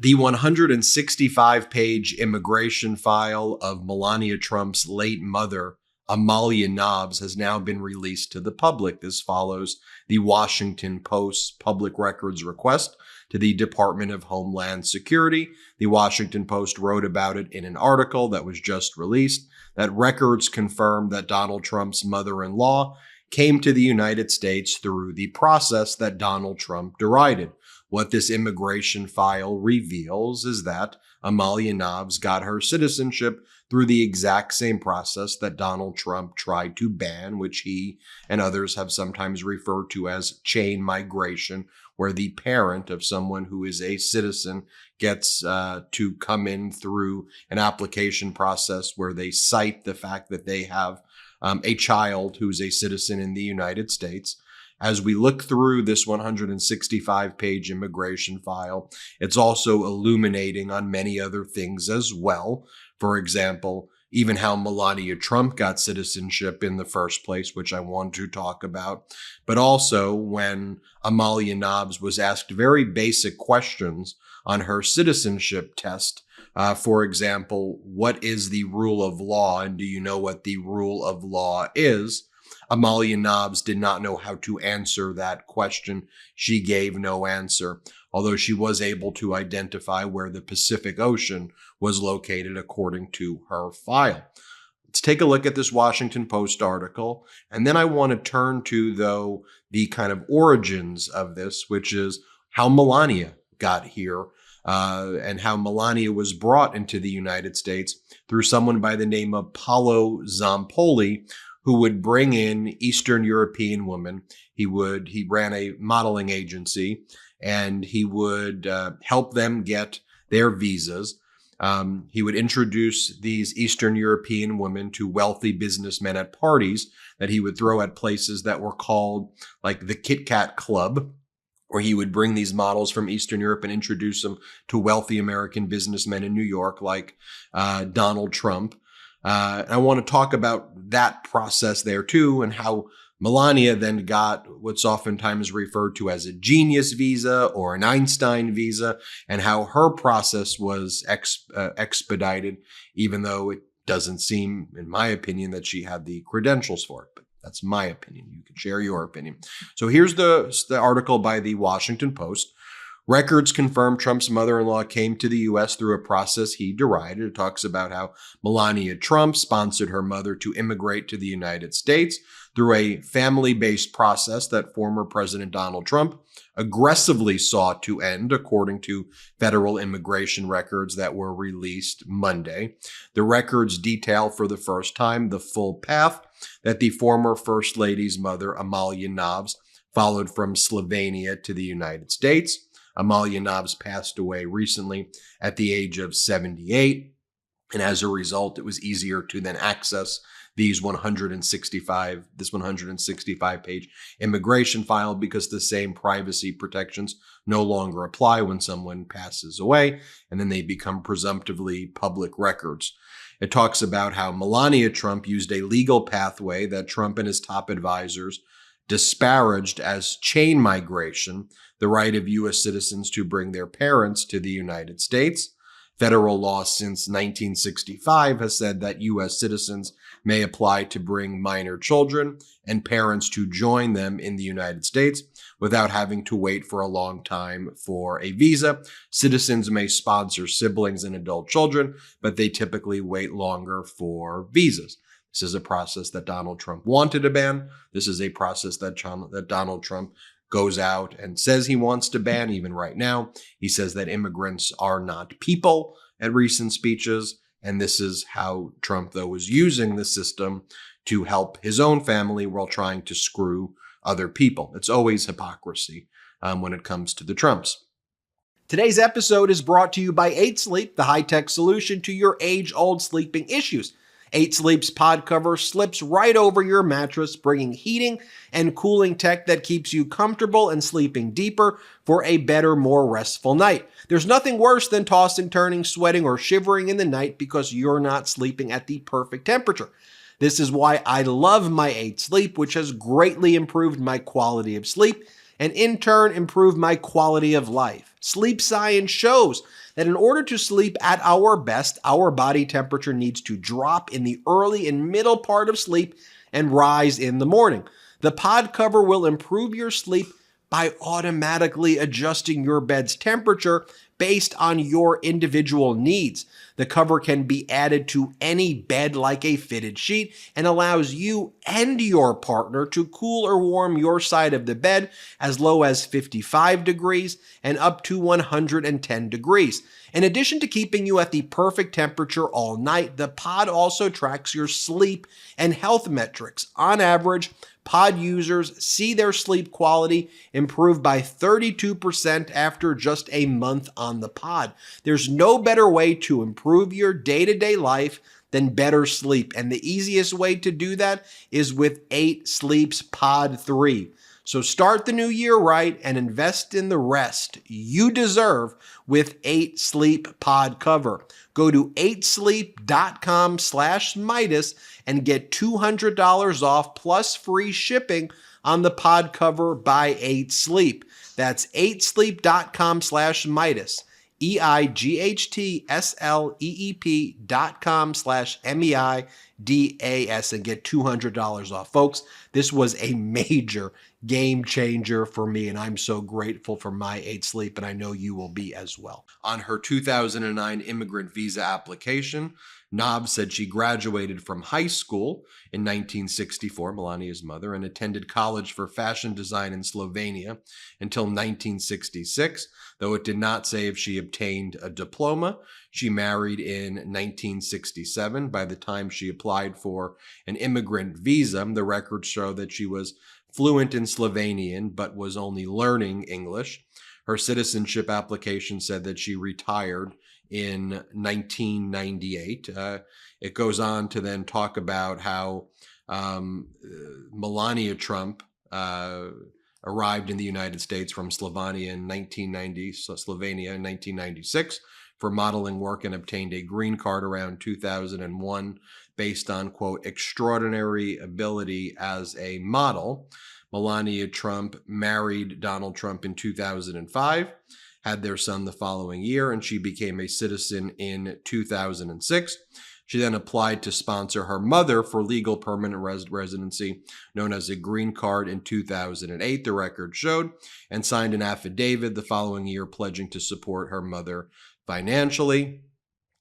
The 165-page immigration file of Melania Trump's late mother, Amalia Knobs, has now been released to the public. This follows the Washington Post's public records request to the Department of Homeland Security. The Washington Post wrote about it in an article that was just released, that records confirm that Donald Trump's mother-in-law came to the United States through the process that Donald Trump derided. What this immigration file reveals is that Amalia Knobs got her citizenship through the exact same process that Donald Trump tried to ban, which he and others have sometimes referred to as chain migration, where the parent of someone who is a citizen gets to come in through an application process where they cite the fact that they have a child who's a citizen in the United States. As we look through this 165-page immigration file, it's also illuminating on many other things as well. For example, even how Melania Trump got citizenship in the first place, which I want to talk about, but also when Amalia Knobs was asked very basic questions on her citizenship test. For example, what is the rule of law, and do you know what the rule of law is? Amalia Knobs did not know how to answer that question. She gave no answer, although she was able to identify where the Pacific Ocean was located according to her file. Let's take a look at this Washington Post article, and then I want to turn to, though, the kind of origins of this, which is how Melania got here, and how Melania was brought into the United States through someone by the name of Paolo Zampoli, who would bring in Eastern European women. He ran a modeling agency, and he would help them get their visas. He would introduce these Eastern European women to wealthy businessmen at parties that he would throw at places that were called like the Kit Kat Club, where he would bring these models from Eastern Europe and introduce them to wealthy American businessmen in New York, like Donald Trump. I want to talk about that process there too, and how Melania then got what's oftentimes referred to as a genius visa or an Einstein visa, and how her process was expedited, even though it doesn't seem, in my opinion, that she had the credentials for it. But that's my opinion. You can share your opinion. So here's the article by the Washington Post. Records confirm Trump's mother-in-law came to the U.S. through a process he derided. It talks about how Melania Trump sponsored her mother to immigrate to the United States through a family-based process that former President Donald Trump aggressively sought to end, according to federal immigration records that were released Monday. The records detail for the first time the full path that the former First Lady's mother, Amalia Knobs, followed from Slovenia to the United States. Amalia Knobs passed away recently at the age of 78, and as a result, it was easier to then access this 165-page immigration file because the same privacy protections no longer apply when someone passes away, and then they become presumptively public records. It talks about how Melania Trump used a legal pathway that Trump and his top advisors disparaged as chain migration, the right of U.S. citizens to bring their parents to the United States. Federal law since 1965 has said that U.S. citizens may apply to bring minor children and parents to join them in the United States without having to wait for a long time for a visa. Citizens may sponsor siblings and adult children, but they typically wait longer for visas. This is a process that Donald Trump wanted to ban. This is a process that Donald Trump goes out and says he wants to ban. Even right now, he says that immigrants are not people at recent speeches. And this is how Trump, though, was using the system to help his own family while trying to screw other people. It's always hypocrisy when it comes to the Trumps. Today's episode is brought to you by 8 Sleep, the high-tech solution to your age-old sleeping issues. 8 Sleep's pod cover slips right over your mattress, bringing heating and cooling tech that keeps you comfortable and sleeping deeper for a better, more restful night. There's nothing worse than tossing, turning, sweating, or shivering in the night because you're not sleeping at the perfect temperature. This is why I love my 8 Sleep, which has greatly improved my quality of sleep and in turn improved my quality of life. Sleep science shows that in order to sleep at our best, our body temperature needs to drop in the early and middle part of sleep and rise in the morning. The pod cover will improve your sleep by automatically adjusting your bed's temperature based on your individual needs. The cover can be added to any bed like a fitted sheet and allows you and your partner to cool or warm your side of the bed as low as 55 degrees and up to 110 degrees. In addition to keeping you at the perfect temperature all night, the pod also tracks your sleep and health metrics. On average, pod users see their sleep quality improve by 32% after just a month on the pod. There's no better way to improve your day-to-day life than better sleep, and the easiest way to do that is with 8 Sleep's Pod 3. So start the new year right and invest in the rest you deserve with 8 Sleep Pod Cover. Go to 8sleep.com/Meidas and get $200 off plus free shipping on the pod cover by 8 Sleep. That's 8sleep.com/Meidas. EIGHTSLEEP.com/MEIDAS and get $200 off. Folks, this was a major game changer for me, and I'm so grateful for my 8 Sleep, and I know you will be as well. On her 2009 immigrant visa application, Knobs said she graduated from high school in 1964, Melania's mother, and attended college for fashion design in Slovenia until 1966, though it did not say if she obtained a diploma. She married in 1967. By the time she applied for an immigrant visa, the records show that she was fluent in Slovenian but was only learning English. Her citizenship application said that she retired in 1998. It goes on to then talk about how Melania Trump arrived in the United States from Slovenia in 1996 for modeling work and obtained a green card around 2001 based on, quote, extraordinary ability as a model. Melania Trump married Donald Trump in 2005, had their son the following year, and she became a citizen in 2006. She then applied to sponsor her mother for legal permanent residency, known as a green card, in 2008, the record showed, and signed an affidavit the following year pledging to support her mother financially.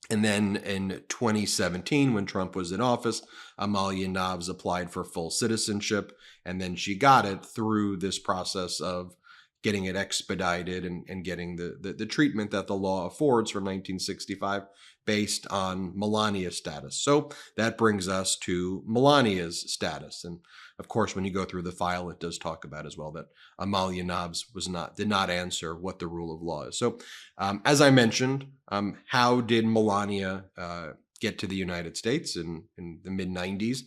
And then in 2017, when Trump was in office, Amalia Knobs applied for full citizenship, and then she got it through this process of getting it expedited and getting the treatment that the law affords from 1965 based on Melania's status. So that brings us to Melania's status. And of course, when you go through the file, it does talk about as well that Amalia Knobs did not answer what the rule of law is. So as I mentioned, how did Melania get to the United States in the mid-90s?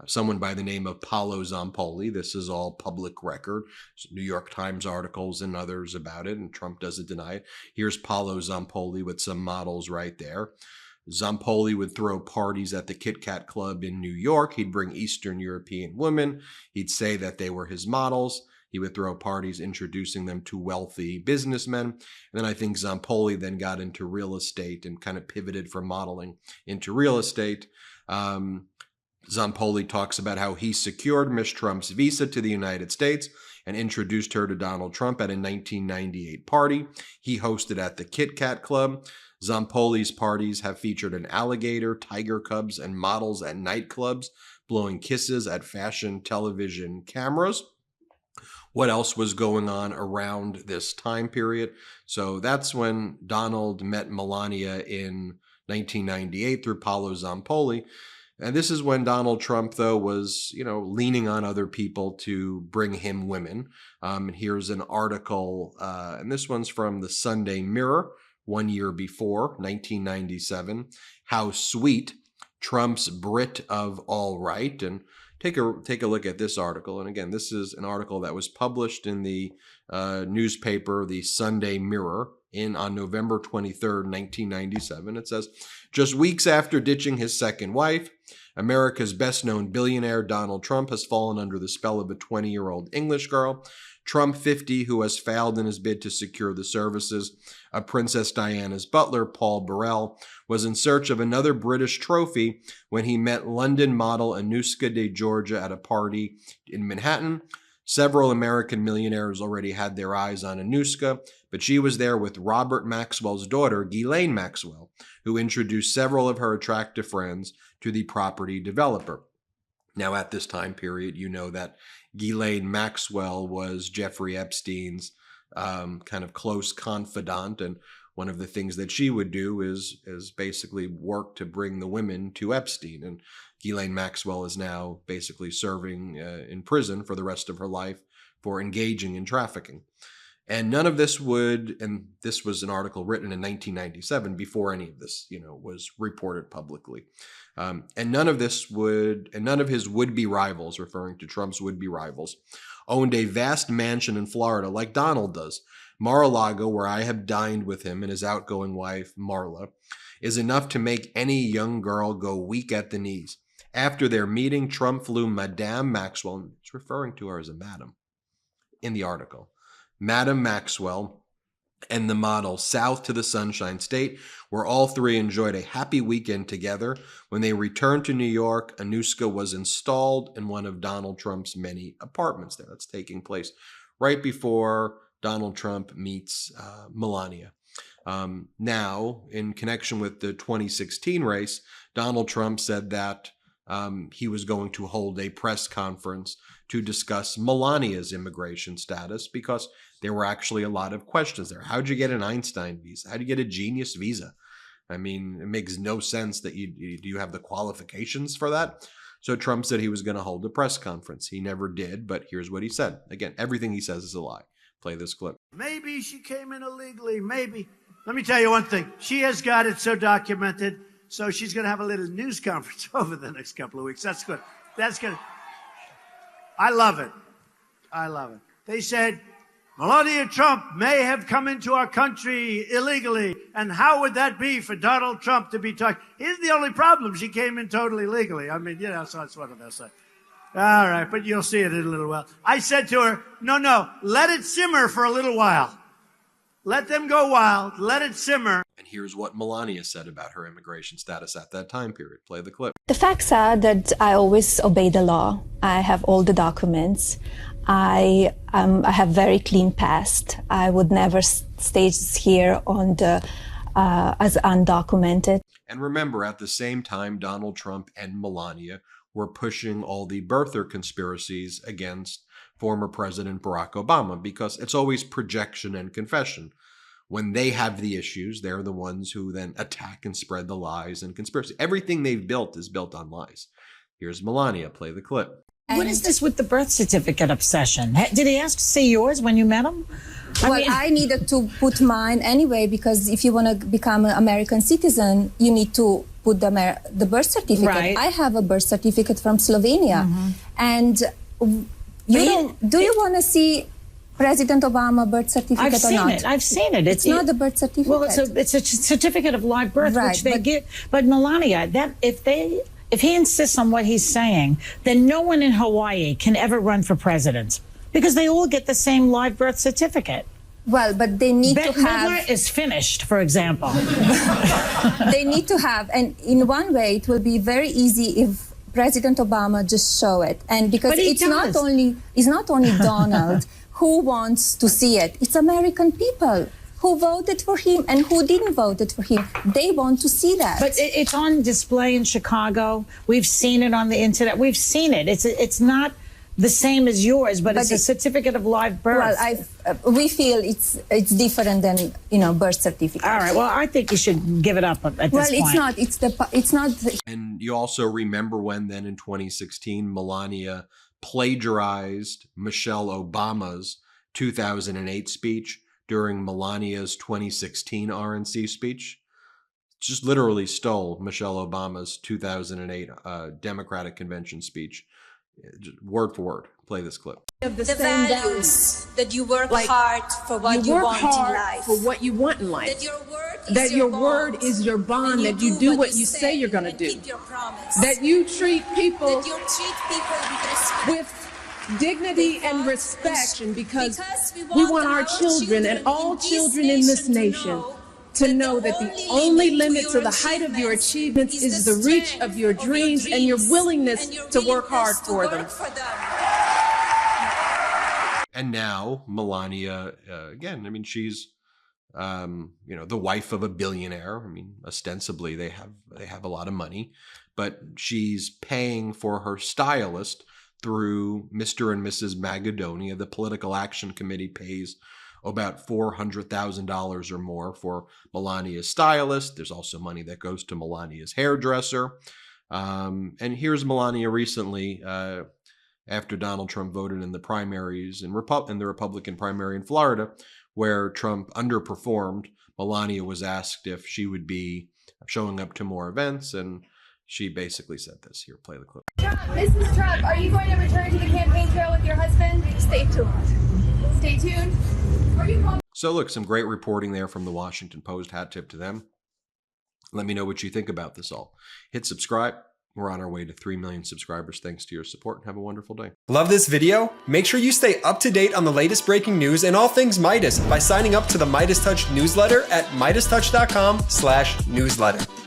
Someone by the name of Paolo Zampoli. This is all public record. New York Times articles and others about it, and Trump doesn't deny it. Here's Paolo Zampoli with some models right there. Zampoli would throw parties at the Kit Kat Club in New York. He'd bring Eastern European women. He'd say that they were his models. He would throw parties introducing them to wealthy businessmen. And then I think Zampoli then got into real estate and kind of pivoted from modeling into real estate. Zampoli talks about how he secured Miss Trump's visa to the United States and introduced her to Donald Trump at a 1998 party he hosted at the Kit Kat Club. Zampoli's parties have featured an alligator, tiger cubs, and models at nightclubs blowing kisses at fashion television cameras. What else was going on around this time period? So that's when Donald met Melania in 1998 through Paolo Zampoli. And this is when Donald Trump, though, was, leaning on other people to bring him women. And here's an article, and this one's from the Sunday Mirror, 1 year before, 1997. How Sweet, Trump's Brit of All Right. And take a look at this article. And again, this is an article that was published in the newspaper, the Sunday Mirror, on November 23rd, 1997. It says, just weeks after ditching his second wife, America's best-known billionaire Donald Trump has fallen under the spell of a 20-year-old English girl. Trump, 50, who has failed in his bid to secure the services of Princess Diana's butler, Paul Burrell, was in search of another British trophy when he met London model Anuska de Georgia at a party in Manhattan. Several American millionaires already had their eyes on Anuska, but she was there with Robert Maxwell's daughter, Ghislaine Maxwell, who introduced several of her attractive friends to the property developer. Now, at this time period, you know that Ghislaine Maxwell was Jeffrey Epstein's kind of close confidant, and one of the things that she would do is basically work to bring the women to Epstein. And Ghislaine Maxwell is now basically serving in prison for the rest of her life for engaging in trafficking. And none of this would, and this was an article written in 1997 before any of this, was reported publicly. And none of his would-be rivals, referring to Trump's would-be rivals, owned a vast mansion in Florida like Donald does. Mar-a-Lago, where I have dined with him and his outgoing wife, Marla, is enough to make any young girl go weak at the knees. After their meeting, Trump flew Madame Maxwell, and it's referring to her as a madam in the article, Madame Maxwell and the model south to the Sunshine State, where all three enjoyed a happy weekend together. When they returned to New York, Anuska was installed in one of Donald Trump's many apartments there. That's taking place right before Donald Trump meets Melania. Now, in connection with the 2016 race, Donald Trump said that he was going to hold a press conference to discuss Melania's immigration status, because there were actually a lot of questions there. How'd you get an Einstein visa? How'd you get a genius visa? I mean, it makes no sense that do you have the qualifications for that? So Trump said he was going to hold a press conference. He never did, but here's what he said. Again, everything he says is a lie. Play this clip. Maybe she came in illegally, maybe. Let me tell you one thing. She has got it so documented, so she's going to have a little news conference over the next couple of weeks. That's good. That's good. I love it. I love it. They said, Melania Trump may have come into our country illegally, and how would that be for Donald Trump to be talking? Here's the only problem. She came in totally legally. I mean, so that's what they'll say. All right, but you'll see it in a little while. I said to her, no, let it simmer for a little while. Let them go wild. Let it simmer. And here's what Melania said about her immigration status at that time period. Play the clip. The facts are that I always obey the law. I have all the documents. I have very clean past. I would never stay here on the as undocumented. And remember, at the same time, Donald Trump and Melania were pushing all the birther conspiracies against former President Barack Obama, because it's always projection and confession. When they have the issues, they're the ones who then attack and spread the lies and conspiracy. Everything they've built is built on lies. Here's Melania. Play the clip. What is this with the birth certificate obsession? Did he ask to see yours when you met him? I needed to put mine anyway, because if you want to become an American citizen, you need to put the birth certificate. Right. I have a birth certificate from Slovenia. Mm-hmm. And do you want to see President Obama birth certificate or not? I've seen it. It's not a birth certificate. Well, it's a certificate of live birth, right, which they give. But Melania, if he insists on what he's saying, then no one in Hawaii can ever run for president, because they all get the same live birth certificate. Well, but they need to have... Midler is finished, for example. They need to have, and in one way, it will be very easy if President Obama just show it. And because it's not only Donald who wants to see it, it's American people who voted for him and who didn't vote for him. They want to see that. But it's on display in Chicago. We've seen it on the internet. We've seen it. It's not the same as yours, but it's a certificect of live birth. Well, we feel it's different than birth certificate. All right. Well, I think you should give it up at this point. Well, it's not. And you also remember when then in 2016, Melania plagiarized Michelle Obama's 2008 speech during Melania's 2016 RNC speech. Just literally stole Michelle Obama's 2008 Democratic Convention speech. Word for word. Play this clip. The values that you work hard for what you want in life. For what you want in life. That your word is your bond. That you do what you say you're going to do. Keep your promise. That you treat people with respect. With dignity and respect, and because we want our children and all children in this nation to know that the only limit to the height of your achievements is the reach of your dreams and your willingness to work hard for them. And now Melania, again, I mean, she's, the wife of a billionaire. I mean, ostensibly they have a lot of money, but she's paying for her stylist through Mr. and Mrs. Macedonia. The Political Action Committee pays about $400,000 or more for Melania's stylist. There's also money that goes to Melania's hairdresser. And here's Melania recently, after Donald Trump voted in the primaries in the Republican primary in Florida, where Trump underperformed. Melania was asked if she would be showing up to more events, and she basically said this. Here, play the clip. Mrs. Trump, are you going to return to the campaign trail with your husband? Stay tuned. Stay tuned. So look, some great reporting there from the Washington Post. Hat tip to them. Let me know what you think about this all. Hit subscribe. We're on our way to 3 million subscribers thanks to your support, and have a wonderful day. Love this video? Make sure you stay up to date on the latest breaking news and all things Meidas by signing up to the MeidasTouch newsletter at MeidasTouch.com/newsletter.